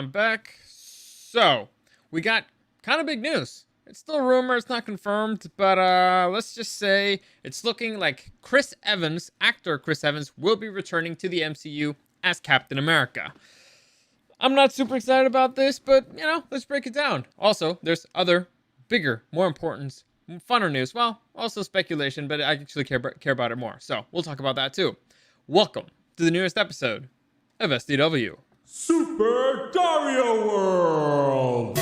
I'm back. So, we got kind of big news. It's still a rumor, it's not confirmed, but let's just say it's looking like Chris Evans, actor Chris Evans, will be returning to the MCU as Captain America. I'm not super excited about this, but, let's break it down. Also, there's other, bigger, more important, funner news. Well, also speculation, but I actually care about it more. So, we'll talk about that too. Welcome to the newest episode of SDW. Super Dario World!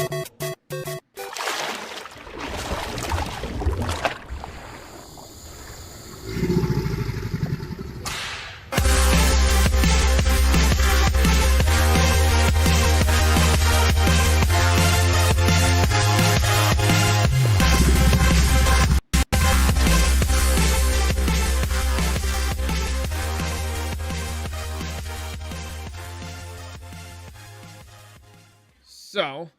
So,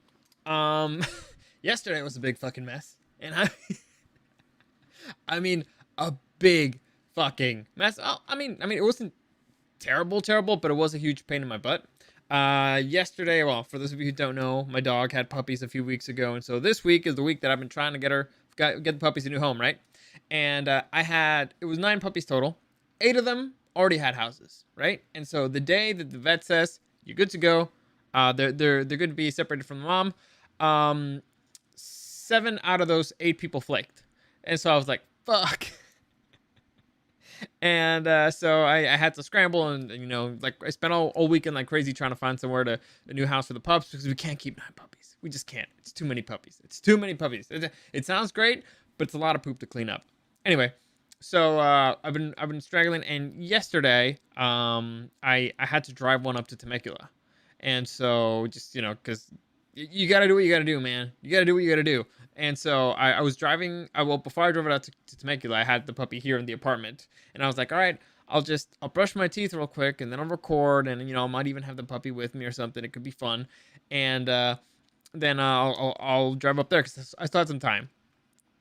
yesterday was a big fucking mess, and I mean, a big fucking mess. Oh, I mean, it wasn't terrible, but it was a huge pain in my butt. Yesterday, well, for those of you who don't know, my dog had puppies a few weeks ago, and so this week is the week that I've been trying to get the puppies a new home, right? And it was 9 puppies total. 8 of them already had houses, right? And so the day that the vet says you're good to go, they're good to be separated from the mom. 7 out of those 8 people flaked, and so I was like, "Fuck!" And so I had to scramble, and I spent all weekend like crazy trying to find somewhere a new house for the pups because we can't keep 9 puppies. We just can't. It's too many puppies. It sounds great, but it's a lot of poop to clean up. Anyway, so I've been struggling, and yesterday I had to drive one up to Temecula. And so just, because you got to do what you got to do, man. You got to do what you got to do. And so I was driving. Before I drove it out to Temecula, I had the puppy here in the apartment. And I was like, all right, I'll brush my teeth real quick, and then I'll record. And, I might even have the puppy with me or something. It could be fun. And then I'll drive up there because I still had some time.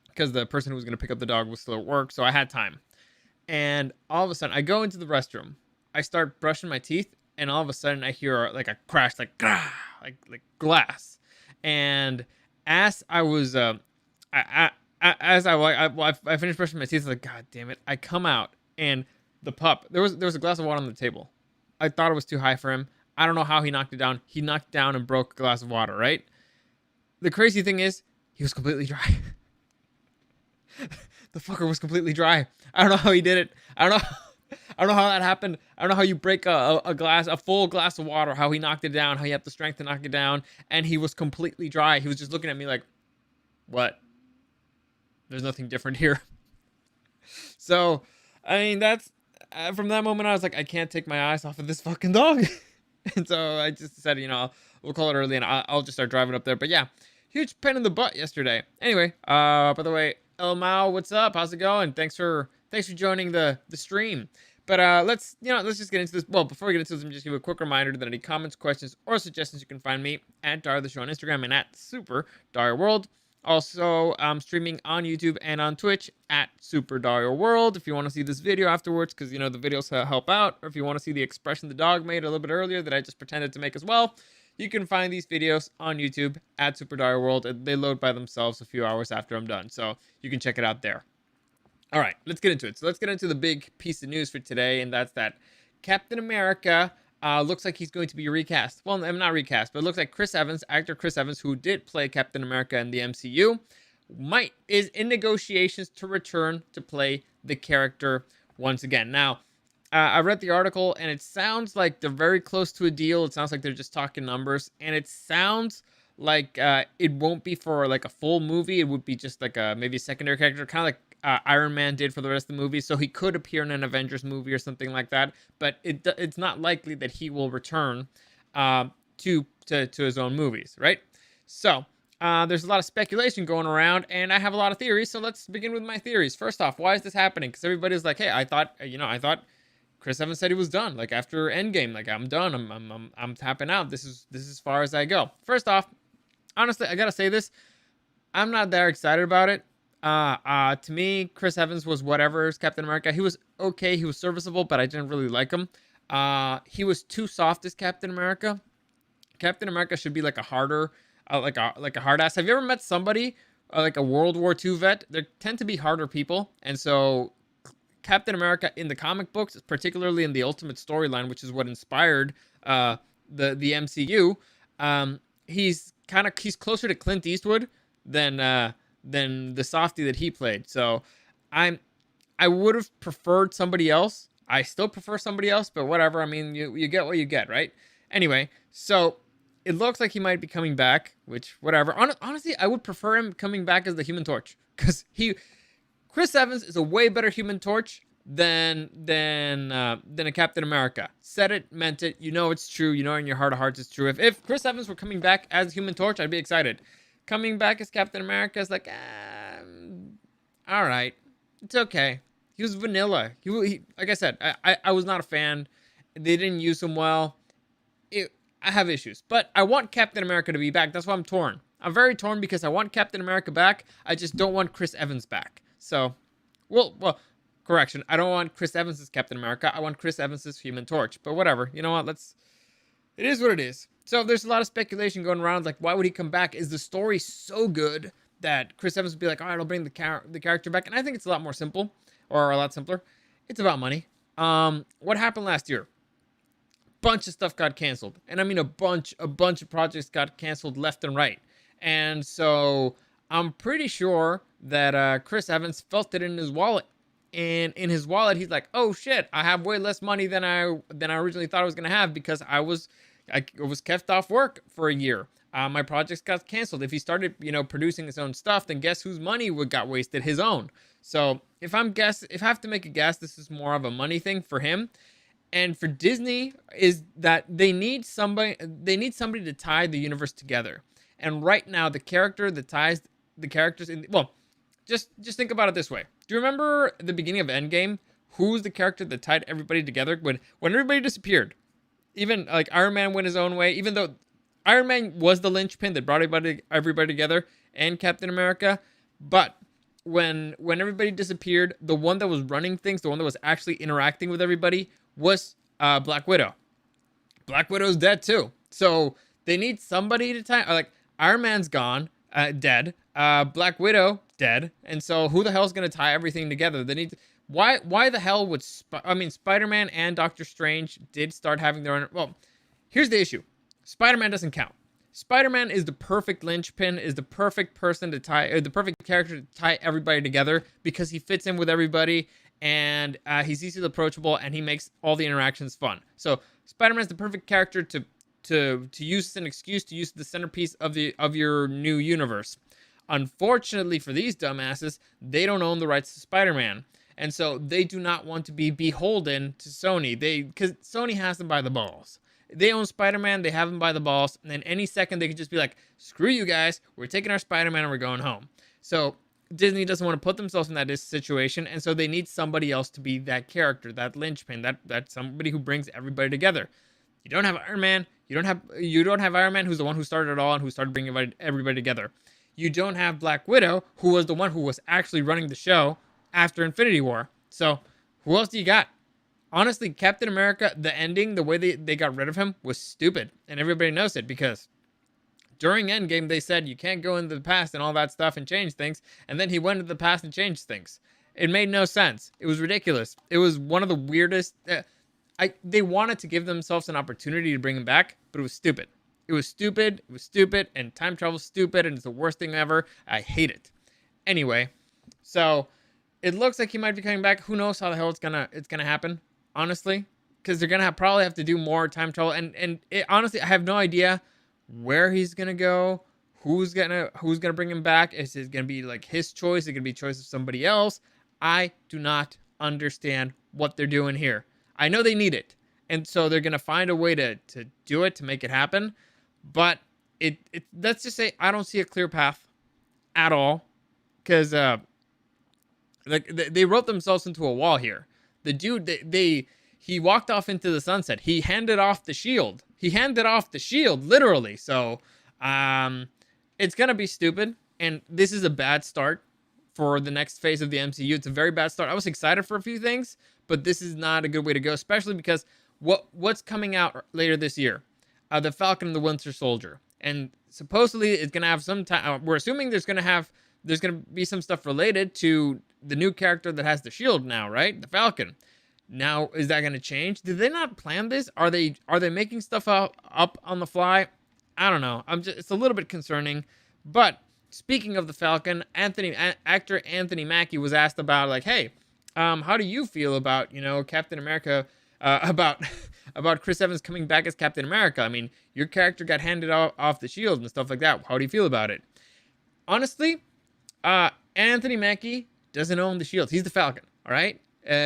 Because the person who was going to pick up the dog was still at work. So I had time. And all of a sudden, I go into the restroom. I start brushing my teeth. And all of a sudden, I hear like a crash, like glass. And as I was, I finished brushing my teeth. I was like, God damn it! I come out, and the pup. There was a glass of water on the table. I thought it was too high for him. I don't know how he knocked it down. He knocked it down and broke a glass of water. Right. The crazy thing is, he was completely dry. The fucker was completely dry. I don't know how he did it. I don't know how that happened. I don't know how you break a full glass of water, how he knocked it down, how you have the strength to knock it down, and he was completely dry. He was just looking at me like, what? There's nothing different here. So, I mean, that's, from that moment, I was like, I can't take my eyes off of this fucking dog. And so I just decided, we'll call it early, and I'll just start driving up there. But yeah, huge pain in the butt yesterday. Anyway, by the way, El Mao, what's up? How's it going? Thanks for joining the stream. But let's just get into this. Well, before we get into this, let me just give a quick reminder that any comments, questions, or suggestions, you can find me at Dario the Show on Instagram and at Super Dario World. Also, I'm streaming on YouTube and on Twitch at Super Dario World. If you want to see this video afterwards, because the videos help out, or if you want to see the expression the dog made a little bit earlier that I just pretended to make as well, you can find these videos on YouTube at Super Dario World. They load by themselves a few hours after I'm done, so you can check it out there. All right, let's get into it. So let's get into the big piece of news for today, and that's that Captain America looks like he's going to be recast. Well, I'm not recast, but it looks like Chris Evans, actor Chris Evans, who did play Captain America in the MCU, is in negotiations to return to play the character once again. Now, I read the article, and it sounds like they're very close to a deal. It sounds like they're just talking numbers, and it sounds like it won't be for like a full movie. It would be just like maybe a secondary character, kind of like Iron Man did for the rest of the movie, so he could appear in an Avengers movie or something like that, but it's not likely that he will return to his own movies, right? So there's a lot of speculation going around, and I have a lot of theories, so let's begin with my theories. First off, why is this happening? Because everybody's like, hey, I thought Chris Evans said he was done, like after Endgame, like I'm done, I'm tapping out, this is as far as I go. First off, honestly, I gotta say this, I'm not that excited about it. To me, Chris Evans was whatever as Captain America. He was okay, he was serviceable, but I didn't really like him. He was too soft as Captain America. Captain America should be like a harder, like a hard ass. Have you ever met somebody like a World War II vet? They tend to be harder people, and so Captain America in the comic books, particularly in the Ultimate storyline, which is what inspired the MCU, he's closer to Clint Eastwood than the softy that he played. So I'm I would have preferred somebody else. I still prefer somebody else, but whatever. I mean, you get what you get, right? Anyway, so it looks like he might be coming back, which whatever. Honestly, I would prefer him coming back as the Human Torch because Chris Evans is a way better Human Torch than a Captain America. Said it, meant it. You know it's true. You know in your heart of hearts it's true. If Chris Evans were coming back as Human Torch, I'd be excited. Coming back as Captain America is like, all right, it's okay. He was vanilla. He like I said, I was not a fan. They didn't use him well. I have issues, but I want Captain America to be back. That's why I'm torn. I'm very torn because I want Captain America back. I just don't want Chris Evans back. So, well, correction. I don't want Chris Evans as Captain America. I want Chris Evans as Human Torch. But whatever. You know what? It is what it is. So there's a lot of speculation going around. Like, why would he come back? Is the story so good that Chris Evans would be like, all right, I'll bring the character back? And I think it's a lot more simple, or a lot simpler. It's about money. What happened last year? Bunch of stuff got canceled, and I mean a bunch of projects got canceled left and right. And so I'm pretty sure that Chris Evans felt it in his wallet. And in his wallet, he's like, "Oh shit, I have way less money than I originally thought I was gonna have because I was kept off work for a year. My projects got canceled. If he started, producing his own stuff, then guess whose money got wasted? His own. So if I have to make a guess, this is more of a money thing for him." And for Disney is that they need somebody to tie the universe together. And right now the character that ties the characters just think about it this way. Do you remember the beginning of Endgame? Who's the character that tied everybody together when everybody disappeared? Even like Iron Man went his own way, even though Iron Man was the linchpin that brought everybody together, and Captain America, but when everybody disappeared, the one that was running things, the one that was actually interacting with everybody was Black Widow. Black Widow's dead too. So they need somebody to tie. Like Iron Man's gone, dead. Black Widow dead. And so who the hell's gonna tie everything together? They need. Why the hell would Spider-Man and Doctor Strange did start having their own. Well, here's the issue. Spider-Man doesn't count. Spider-Man is the perfect linchpin, is the perfect person to tie, or the perfect character to tie everybody together because he fits in with everybody. And he's easily approachable, and he makes all the interactions fun. So Spider-Man is the perfect character to use as an excuse to use the centerpiece of your new universe. Unfortunately for these dumbasses, they don't own the rights to Spider-Man, and so they do not want to be beholden to Sony. Because Sony has them by the balls. They own Spider-Man, they have him by the balls, and then any second they could just be like, "Screw you guys, we're taking our Spider-Man and we're going home." So Disney doesn't want to put themselves in that situation, and so they need somebody else to be that character, that linchpin, that somebody who brings everybody together. You don't have Iron Man. You don't have Iron Man, who's the one who started it all and who started bringing everybody together. You don't have Black Widow, who was the one who was actually running the show after Infinity War. So who else do you got? Honestly, Captain America, the ending, the way they got rid of him was stupid, and everybody knows it because during Endgame, they said you can't go into the past and all that stuff and change things. And then he went into the past and changed things. It made no sense. It was ridiculous. It was one of the weirdest. They wanted to give themselves an opportunity to bring him back, but it was stupid. It was stupid. It was stupid. And time travel's stupid. And it's the worst thing ever. I hate it. Anyway, so it looks like he might be coming back. Who knows how the hell it's gonna happen? Honestly, because they're gonna probably have to do more time travel. And honestly, I have no idea where he's gonna go, who's gonna bring him back. Is it gonna be like his choice? Is it gonna be choice of somebody else? I do not understand what they're doing here. I know they need it, and so they're gonna find a way to do it, to make it happen. But it let's just say I don't see a clear path at all, because like they wrote themselves into a wall here. The dude he walked off into the sunset. He handed off the shield. Literally. So, it's gonna be stupid, and this is a bad start for the next phase of the MCU. It's a very bad start. I was excited for a few things, but this is not a good way to go, especially because what's coming out later this year? the Falcon and the Winter Soldier, and supposedly it's gonna have some time. We're assuming there's gonna be some stuff related to the new character that has the shield now, right? The Falcon. Now, is that gonna change? Did they not plan this? Are they making stuff up on the fly? I don't know. It's a little bit concerning. But speaking of the Falcon, actor Anthony Mackie was asked about, like, hey, how do you feel about, Captain America, about about Chris Evans coming back as Captain America? I mean, your character got handed off the shield and stuff like that. How do you feel about it? Honestly, Anthony Mackie doesn't own the shield. He's the Falcon. All right.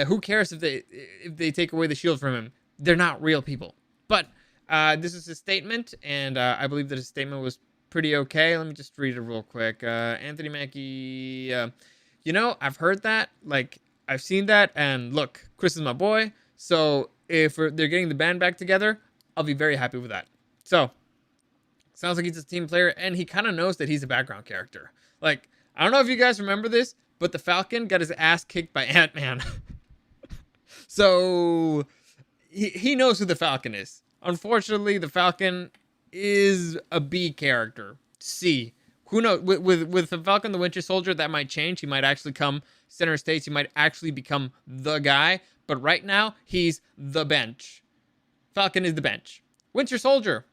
Who cares if they take away the shield from him? They're not real people. But this is his statement, and I believe that his statement was pretty okay. Let me just read it real quick. Anthony Mackie, I've heard that. Like, I've seen that, and look, Chris is my boy. So if they're getting the band back together, I'll be very happy with that. So, sounds like he's a team player, and he kind of knows that he's a background character. Like, I don't know if you guys remember this, but the Falcon got his ass kicked by Ant-Man. So, he knows who the Falcon is. Unfortunately, the Falcon is a B character. C. Who knows? With the Falcon, the Winter Soldier, that might change. He might actually come center stage. He might actually become the guy. But right now, he's the bench. Falcon is the bench. Winter Soldier,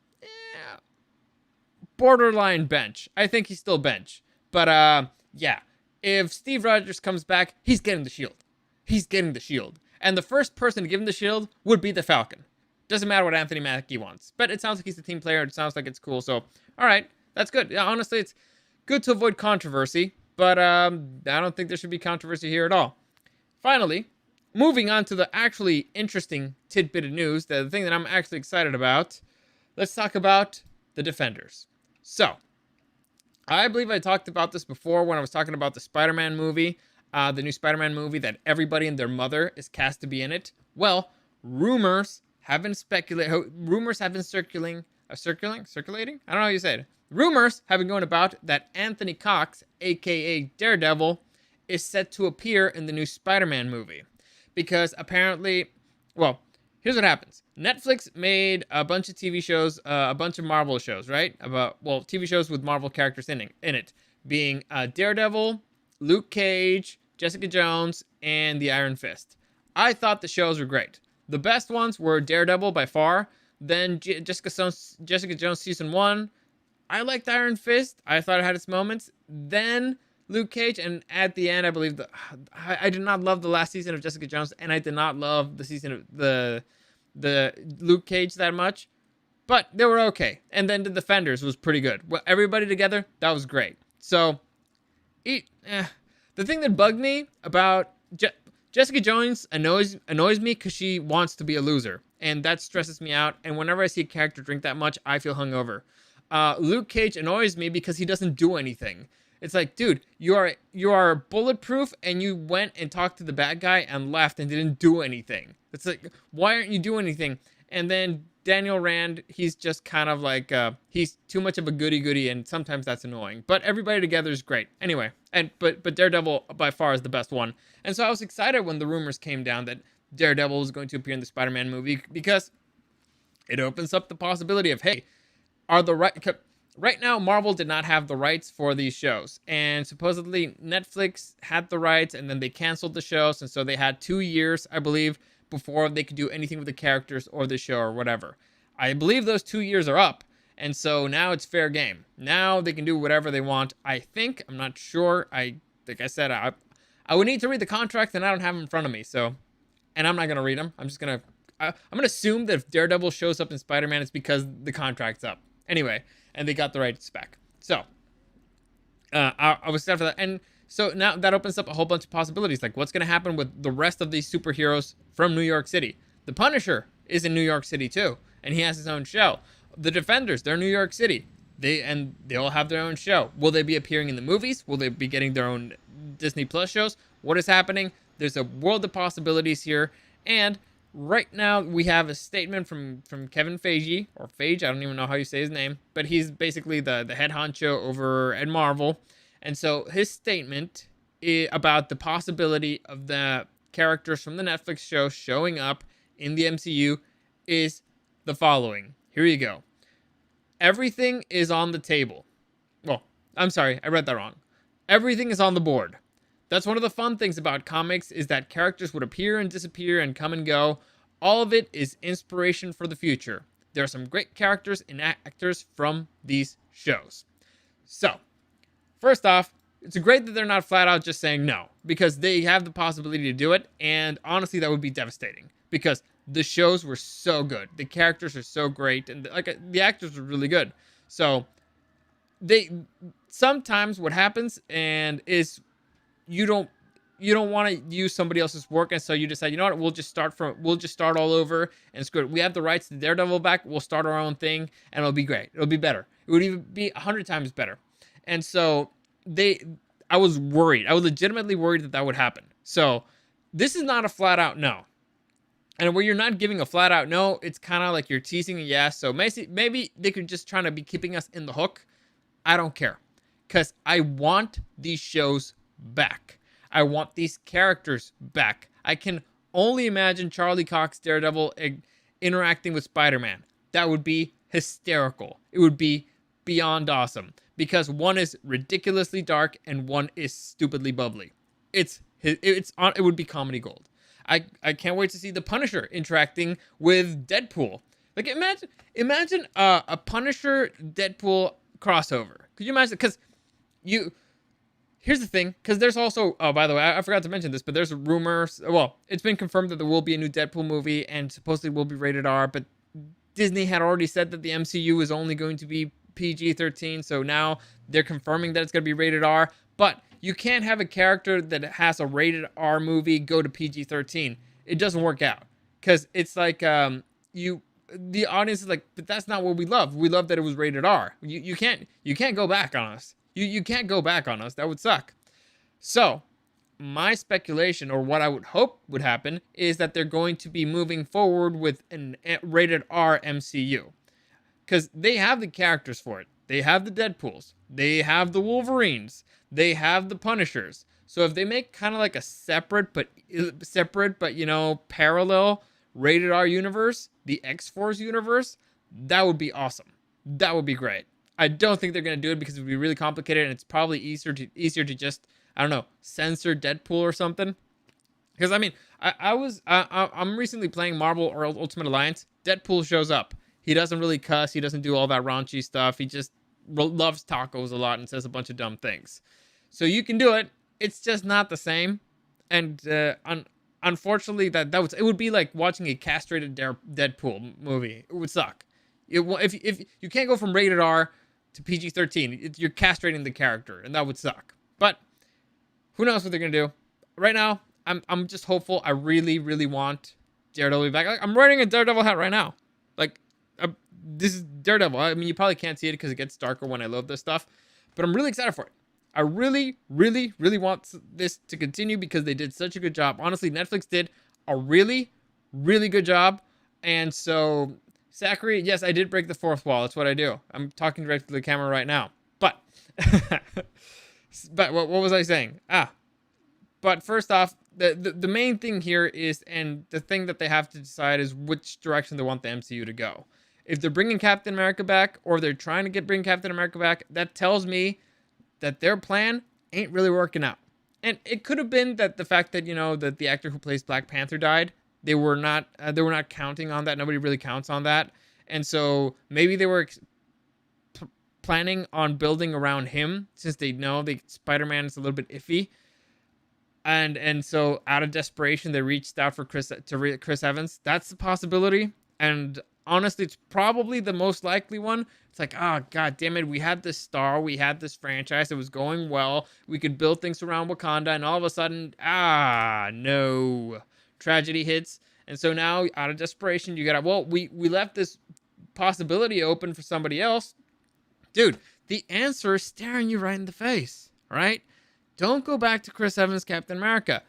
borderline bench. I think he's still bench. But yeah, if Steve Rogers comes back, he's getting the shield. He's getting the shield. And the first person to give him the shield would be the Falcon. Doesn't matter what Anthony Mackie wants. But it sounds like he's a team player. It sounds like it's cool. So, all right, that's good. Yeah, honestly, it's good to avoid controversy. But I don't think there should be controversy here at all. Finally, moving on to the actually interesting tidbit of news, the thing that I'm actually excited about, let's talk about the Defenders. So, I believe I talked about this before when I was talking about the Spider-Man movie, the new Spider-Man movie that everybody and their mother is cast to be in it. Well, rumors have been circulating. I don't know how you say it. Rumors have been going about that Anthony Cox, aka Daredevil, is set to appear in the new Spider-Man movie. Because apparently, well, here's what happens. Netflix made a bunch of TV shows, a bunch of Marvel shows, right? TV shows with Marvel characters in it, being Daredevil, Luke Cage, Jessica Jones, and the Iron Fist. I thought the shows were great. The best ones were Daredevil by far, then Jessica Jones Season 1. I liked Iron Fist. I thought it had its moments. Then Luke Cage, and at the end, I believe I did not love the last season of Jessica Jones, and I did not love the season of the Luke Cage that much, but they were okay. And then the Defenders was pretty good. Well, everybody together, that was great. So, the thing that bugged me about Jessica Jones annoys me because she wants to be a loser, and that stresses me out. And whenever I see a character drink that much, I feel hungover. Luke Cage annoys me because he doesn't do anything. It's like, dude, you are bulletproof, and you went and talked to the bad guy and left and didn't do anything. It's like, why aren't you doing anything? And then Daniel Rand, he's just kind of like, he's too much of a goody-goody, and sometimes that's annoying. But everybody together is great. Anyway, but Daredevil by far is the best one. And so I was excited when the rumors came down that Daredevil was going to appear in the Spider-Man movie, because it opens up the possibility of, hey, right now, Marvel did not have the rights for these shows, and supposedly Netflix had the rights, and then they canceled the shows, and so they had 2 years, I believe, before they could do anything with the characters or the show or whatever. I believe those 2 years are up, and so now it's fair game. Now they can do whatever they want. I think, I'm not sure. Like I said, I would need to read the contract, and I don't have them in front of me, so, and I'm not gonna read them. I'm gonna assume that if Daredevil shows up in Spider-Man, it's because the contract's up. Anyway, and they got the rights back. So, I was sad for that. And so now that opens up a whole bunch of possibilities. Like, what's going to happen with the rest of these superheroes from New York City? The Punisher is in New York City, too. And he has his own show. The Defenders, they're New York City. They all have their own show. Will they be appearing in the movies? Will they be getting their own Disney Plus shows? What is happening? There's a world of possibilities here. And right now, we have a statement from Kevin Feige, or Feige, I don't even know how you say his name, but he's basically the head honcho over at Marvel. And so his statement about the possibility of the characters from the Netflix show showing up in the MCU is the following. Here you go. everything is on the table. Well, I'm sorry, I read that wrong. Everything is on the board. That's one of the fun things about comics is that characters would appear and disappear and come and go. All of it is inspiration for the future. There are some great characters and actors from these shows. So, first off, it's great that they're not flat out just saying no, because they have the possibility to do it, and honestly, that would be devastating because the shows were so good, the characters are so great, and like the actors are really good. So they sometimes what happens and is you don't want to use somebody else's work, and so you decide, you know what, we'll just start all over and screw it. We have the rights to Daredevil back. We'll start our own thing, and it'll be great. It'll be better. It would even be 100 times better. And so I was worried. I was legitimately worried that would happen. So this is not a flat out no. And where you're not giving a flat out no, it's kind of like you're teasing a yes. So maybe they could just try to be keeping us in the hook. I don't care, because I want these shows back. I want these characters back. I can only imagine Charlie Cox Daredevil interacting with Spider-Man. That would be hysterical. It would be beyond awesome, because one is ridiculously dark and one is stupidly bubbly. It would be comedy gold. I can't wait to see the Punisher interacting with Deadpool. Like imagine a Punisher Deadpool crossover. Could you imagine? Because here's the thing, because there's also, oh, by the way, I forgot to mention this, but there's rumors. Well, it's been confirmed that there will be a new Deadpool movie and supposedly will be rated R, but Disney had already said that the MCU is only going to be PG-13, so now they're confirming that it's going to be rated R. But you can't have a character that has a rated R movie go to PG-13. It doesn't work out, because it's like the audience is like, but that's not what we love. We love that it was rated R. You can't go back on us. You can't go back on us. That would suck. So my speculation, or what I would hope would happen, is that they're going to be moving forward with an rated R MCU. Because they have the characters for it. They have the Deadpools. They have the Wolverines. They have the Punishers. So if they make kind of like a separate but parallel rated R universe, the X-Force universe, that would be awesome. That would be great. I don't think they're going to do it because it would be really complicated, and it's probably easier to just, I don't know, censor Deadpool or something. Because I mean, I'm recently playing Marvel or Ultimate Alliance. Deadpool shows up. He doesn't really cuss. He doesn't do all that raunchy stuff. He just loves tacos a lot and says a bunch of dumb things. So you can do it. It's just not the same. And unfortunately, it would be like watching a castrated Deadpool movie. It would suck. If you can't go from rated R to PG-13, you're castrating the character, and that would suck. But who knows what they're gonna do? Right now, I'm just hopeful. I really, really want Daredevil to be back. Like, I'm wearing a Daredevil hat right now. Like, this is Daredevil. I mean, you probably can't see it because it gets darker when I load this stuff, but I'm really excited for it. I really, really, really want this to continue because they did such a good job. Honestly, Netflix did a really, really good job. And so, Zachary, yes, I did break the fourth wall. That's what I do. I'm talking directly to the camera right now. But, but what was I saying? But first off, the main thing here is, and the thing that they have to decide is which direction they want the MCU to go. If they're bringing Captain America back, or they're trying to bring Captain America back, that tells me that their plan ain't really working out. And it could have been that the fact that, that the actor who plays Black Panther died, they were not counting on that. Nobody really counts on that. And so maybe they were planning on building around him, since they know Spider-Man is a little bit iffy. And so out of desperation, they reached out for Chris Evans. That's the possibility. And honestly, it's probably the most likely one. It's like, oh, God damn it. We had this star. We had this franchise. It was going well. We could build things around Wakanda. And all of a sudden, no. Tragedy hits. And so now, out of desperation, you gotta, we left this possibility open for somebody else. Dude, the answer is staring you right in the face, right? Don't go back to Chris Evans' Captain America.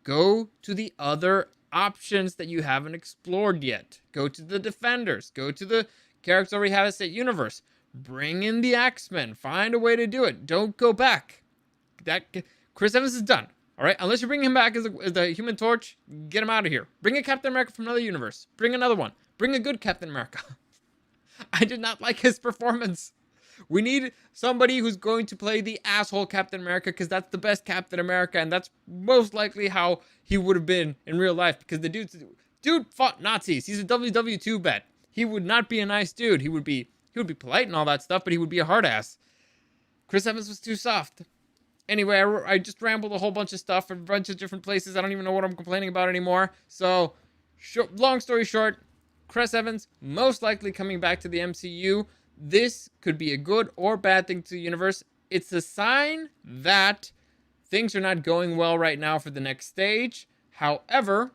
Go to the other options that you haven't explored yet. Go to the Defenders. Go to the characters already have a state universe. Bring in the X-Men. Find a way to do it. Don't go back. Chris Evans is done. All right? Unless you bring him back as the Human Torch, get him out of here. Bring a Captain America from another universe. Bring another one. Bring a good Captain America. I did not like his performance. We need somebody who's going to play the asshole Captain America, because that's the best Captain America, and that's most likely how he would have been in real life, because the dude fought Nazis. He's a WW2 vet. He would not be a nice dude. He would be polite and all that stuff, but he would be a hard ass. Chris Evans was too soft. Anyway, I just rambled a whole bunch of stuff from a bunch of different places. I don't even know what I'm complaining about anymore. So, long story short, Chris Evans most likely coming back to the MCU. This could be a good or bad thing to the universe. It's a sign that things are not going well right now for the next stage. However,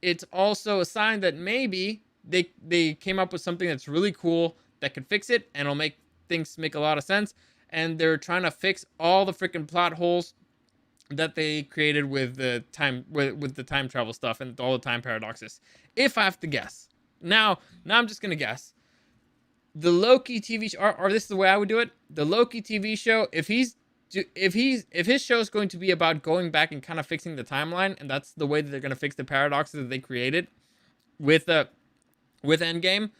it's also a sign that maybe they came up with something that's really cool that could fix it, and it'll make things make a lot of sense. And they're trying to fix all the freaking plot holes that they created with the time with the time travel stuff and all the time paradoxes. If I have to guess, now I'm just gonna guess. The Loki TV show, or this is the way I would do it. The Loki TV show, if his show is going to be about going back and kind of fixing the timeline, and that's the way that they're going to fix the paradoxes that they created with Endgame,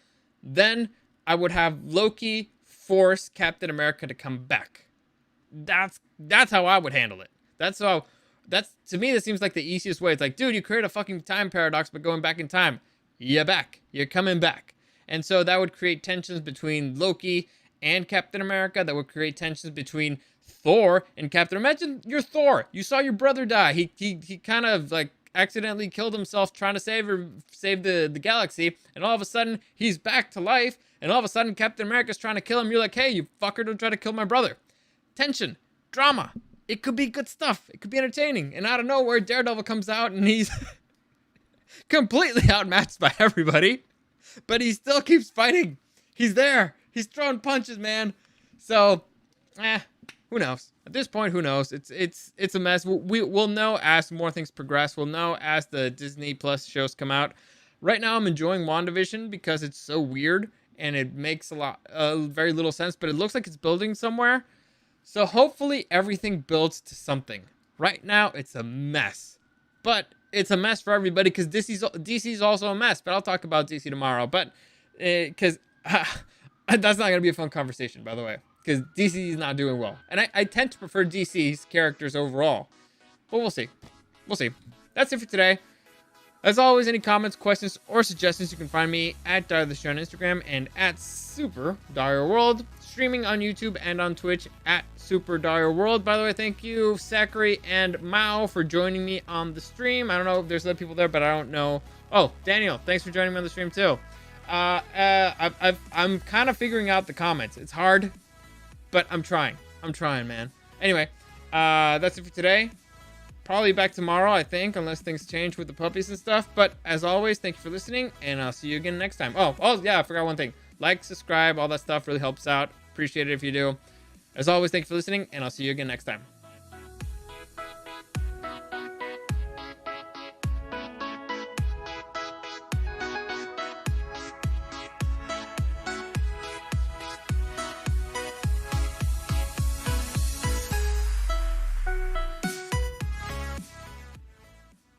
then I would have Loki force Captain America to come back. That's how I would handle it. That's to me, that seems like the easiest way. It's like, dude, you create a fucking time paradox by going back in time. You're back. You're coming back. And so that would create tensions between Loki and Captain America. That would create tensions between Thor and Captain. Imagine you're Thor. You saw your brother die. He kind of like accidentally killed himself trying to save the galaxy. And all of a sudden he's back to life. And all of a sudden Captain America's trying to kill him. You're like, hey, you fucker, don't try to kill my brother. Tension, drama. It could be good stuff. It could be entertaining. And out of nowhere, Daredevil comes out and he's completely outmatched by everybody. But he still keeps fighting. He's there. He's throwing punches, man. So, who knows? At this point, who knows? It's a mess. We'll know as more things progress. We'll know as the Disney Plus shows come out. Right now, I'm enjoying WandaVision because it's so weird and it makes very little sense. But it looks like it's building somewhere. So hopefully everything builds to something. Right now, it's a mess. But it's a mess for everybody because DC's also a mess. But I'll talk about DC tomorrow. But because that's not going to be a fun conversation, by the way. Because DC is not doing well. And I tend to prefer DC's characters overall. But we'll see. We'll see. That's it for today. As always, any comments, questions, or suggestions, you can find me at Dario the Show on Instagram and at Super Dario World. Streaming on YouTube and on Twitch at Super Dario World. By the way, thank you, Zachary and Mao, for joining me on the stream. I don't know if there's other people there, but I don't know. Oh, Daniel, thanks for joining me on the stream too. I'm kind of figuring out the comments. It's hard, but I'm trying. I'm trying, man. Anyway, that's it for today. Probably back tomorrow, I think, unless things change with the puppies and stuff. But as always, thank you for listening, and I'll see you again next time. Oh yeah, I forgot one thing. Like, subscribe, all that stuff really helps out. Appreciate it if you do. As always, thank you for listening, and I'll see you again next time.